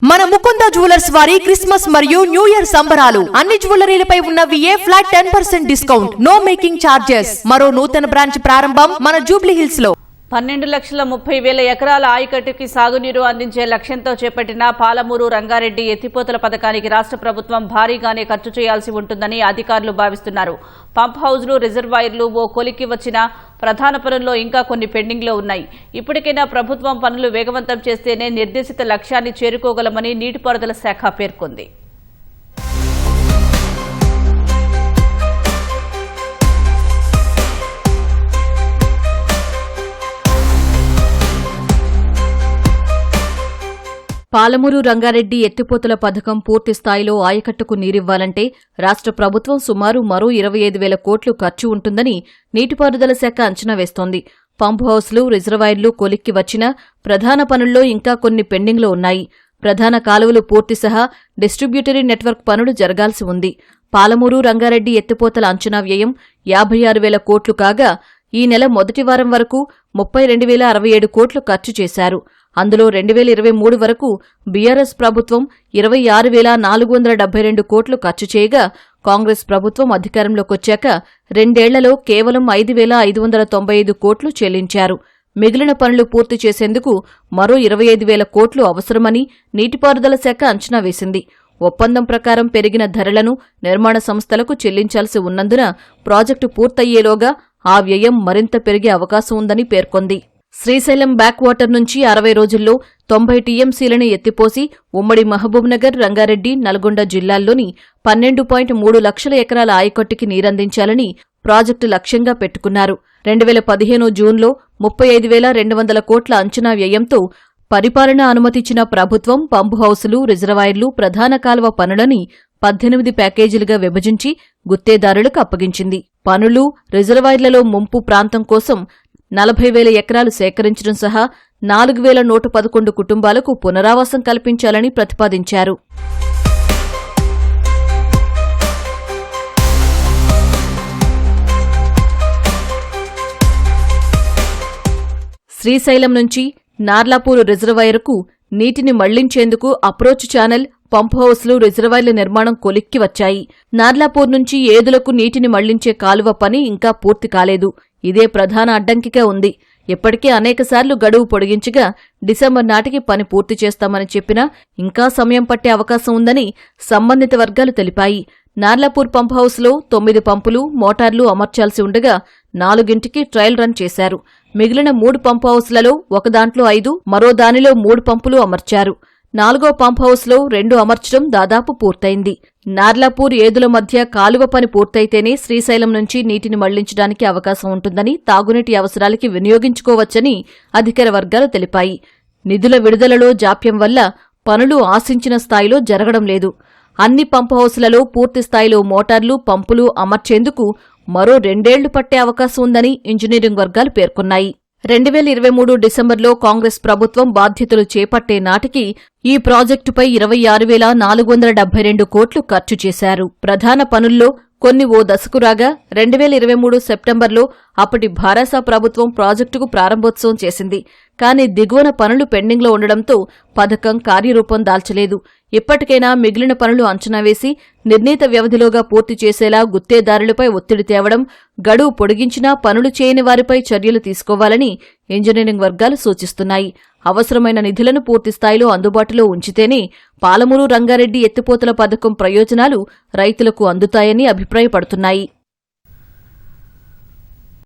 మన ముకుంద జ్యువెలర్స్ వారి క్రిస్మస్ మరియు న్యూ ఇయర్ సంబరాలు అన్ని జ్యువెలరీలపై ఉన్న VA flat 10% discount, no making charges. మరో నూతన బ్రాంచ్ ప్రారంభం మన జూబ్లీ హిల్స్ లో. 12,30,000 ఎకరాల ఆయకట్టుకి సాగునీరు అందించే లక్ష్యంతో చేపట్టిన పాలమూరు రంగారెడ్డి ఎత్తిపోతల పథకానికి రాష్ట్ర ప్రభుత్వం భారీగానే ఖర్చు చేయాల్సి ఉంటుందని అధికారులు భావిస్తున్నారు. పంప్ హౌజ్లు, రిజర్వాయర్లు ఓ కొలిక్కి వచ్చిన ప్రధాన పనుల్లో ఇంకా కొన్ని పెండింగ్లో ఉన్నాయి. ఇప్పటికైనా ప్రభుత్వం పనులు వేగవంతం చేస్తేనే నిర్దేశిత లక్ష్యాన్ని చేరుకోగలమని నీటిపారుదల శాఖ పేర్కొంది. పాలమూరు రంగారెడ్డి ఎత్తిపోతల పథకం పూర్తి స్థాయిలో ఆయకట్టుకు నీరివ్వాలంటే రాష్ట్ర ప్రభుత్వం సుమారు మరో 25,000 కోట్లు ఖర్చు ఉంటుందని నీటిపారుదల శాఖ అంచనా వేస్తోంది. పంప్ హౌస్లు, రిజర్వాయర్లు కొలిక్కి వచ్చినా ప్రధాన పనుల్లో ఇంకా కొన్ని పెండింగ్లో ఉన్నాయి. ప్రధాన కాలువలు పూర్తి సహా డిస్ట్రిబ్యూటరీ నెట్వర్క్ పనులు జరగాల్సి ఉంది. పాలమూరు రంగారెడ్డి ఎత్తిపోతల అంచనా వ్యయం 56,000 కోట్లు కాగా ఈ నెల మొదటి వారం వరకు 32,067 కోట్లు ఖర్చు చేశారు. అందులో 2023 వరకు బీఆర్ఎస్ ప్రభుత్వం 26,472 కోట్లు ఖర్చు చేయగా కాంగ్రెస్ ప్రభుత్వం అధికారంలోకొచ్చాక రెండేళ్లలో కేవలం 5,595 కోట్లు చెల్లించారు. మిగిలిన పనులు పూర్తి చేసేందుకు మరో 25,000 కోట్లు అవసరమని నీటిపారుదల శాఖ అంచనా వేసింది. ఒప్పందం ప్రకారం పెరిగిన ధరలను నిర్మాణ సంస్థలకు చెల్లించాల్సి ఉన్నందున ప్రాజెక్టు పూర్తయ్యేలోగా ఆ వ్యయం మరింత పెరిగే అవకాశం ఉందని పేర్కొంది. శ్రీశైలం బ్యాక్ వాటర్ నుంచి 60 రోజుల్లో 90 టీఎంసీలను ఎత్తిపోసి ఉమ్మడి మహబూబ్నగర్, రంగారెడ్డి, నల్గొండ జిల్లాల్లోని 12.3 లక్షల ఎకరాల ఆయకట్టుకి నీరందించాలని ప్రాజెక్టు లక్ష్యంగా పెట్టుకున్నారు. 2015 జూన్లో 35,200 కోట్ల అంచనా వ్యయంతో పరిపాలన అనుమతిచ్చిన ప్రభుత్వం పంపు హౌసులు, రిజర్వాయర్లు, ప్రధాన కాలువ పనులని 18 ప్యాకేజీలుగా విభజించి గుత్తేదారులకు అప్పగించింది. పనులు, రిజర్వాయర్లలో ముంపు ప్రాంతం కోసం 40,000 ఎకరాలు సేకరించడం సహా 4,111 కుటుంబాలకు పునరావాసం కల్పించాలని ప్రతిపాదించారు. శ్రీశైలం నుంచి నార్లాపూర్ రిజర్వాయర్కు నీటిని మళ్లించేందుకు అప్రోచ్ ఛానల్, పంప్ హౌస్లు, రిజర్వాయర్ల నిర్మాణం కొలిక్కి వచ్చాయి. నార్లాపూర్ నుంచి ఏదులకు నీటిని మళ్లించే కాలువ పని ఇంకా పూర్తి కాలేదు. ఇదే ప్రధాన అడ్డంకిగా ఉంది. ఇప్పటికే అనేకసార్లు గడువు పొడిగించగా డిసెంబర్ నాటికి పని పూర్తి చేస్తామని చెప్పినా ఇంకా సమయం పట్టే అవకాశం ఉందని సంబంధిత వర్గాలు తెలిపాయి. నార్లాపూర్ పంప్ హౌస్లో 9 పంపులు, మోటార్లు అమర్చాల్సి ఉండగా 4కి ట్రయల్ రన్ చేశారు. మిగిలిన 3 పంప్ హౌస్లలో ఒకదాంట్లో 5, మరో దానిలో 3 పంపులు అమర్చారు. 4వ పంప్ హౌస్లో 2 అమర్చడం దాదాపు పూర్తయింది. నార్లాపూర్, ఏదుల మధ్య కాలువ పని పూర్తయితేనే శ్రీశైలం నుంచి నీటిని మళ్లించడానికి అవకాశం ఉంటుందని, తాగునీటి అవసరాలకి వినియోగించుకోవచ్చని అధికార వర్గాలు తెలిపాయి. నిధుల విడుదలలో జాప్యం వల్ల పనులు ఆశించిన స్థాయిలో జరగడం లేదు. అన్ని పంప్ హౌస్లలో పూర్తి స్థాయిలో మోటార్లు, పంపులు అమర్చేందుకు మరో 2 ఏళ్లు పట్టే అవకాశం ఉందని ఇంజనీరింగ్ వర్గాలు పేర్కొన్నాయి. 2023 డిసెంబర్లో కాంగ్రెస్ ప్రభుత్వం బాధ్యతలు చేపట్టే నాటికి ఈ ప్రాజెక్టుపై 26,472 కోట్లు ఖర్చు చేశారు. ప్రధాన పనుల్లో కొన్ని ఓ దశకు రాగా 2023 సెప్టెంబర్లో అప్పటి భారస ప్రభుత్వం ప్రాజెక్టుకు ప్రారంభోత్సవం చేసింది. కానీ దిగువన పనులు పెండింగ్లో ఉండడంతో పథకం కార్యరూపం దాల్చలేదు. ఇప్పటికైనా మిగిలిన పనులు అంచనా వేసి నిర్ణీత వ్యవధిలోగా పూర్తి చేసేలా గుత్తేదారులపై ఒత్తిడి తేవడం, గడువు పొడిగించినా పనులు చేయని వారిపై చర్యలు తీసుకోవాలని ఇంజనీరింగ్ వర్గాలు సూచిస్తున్నాయి. అవసరమైన నిధులను పూర్తిస్థాయిలో అందుబాటులో ఉంచితేనే పాలమూరు రంగారెడ్డి ఎత్తిపోతల పథకం ప్రయోజనాలు రైతులకు అందుతాయని అభిప్రాయపడుతున్నాయి.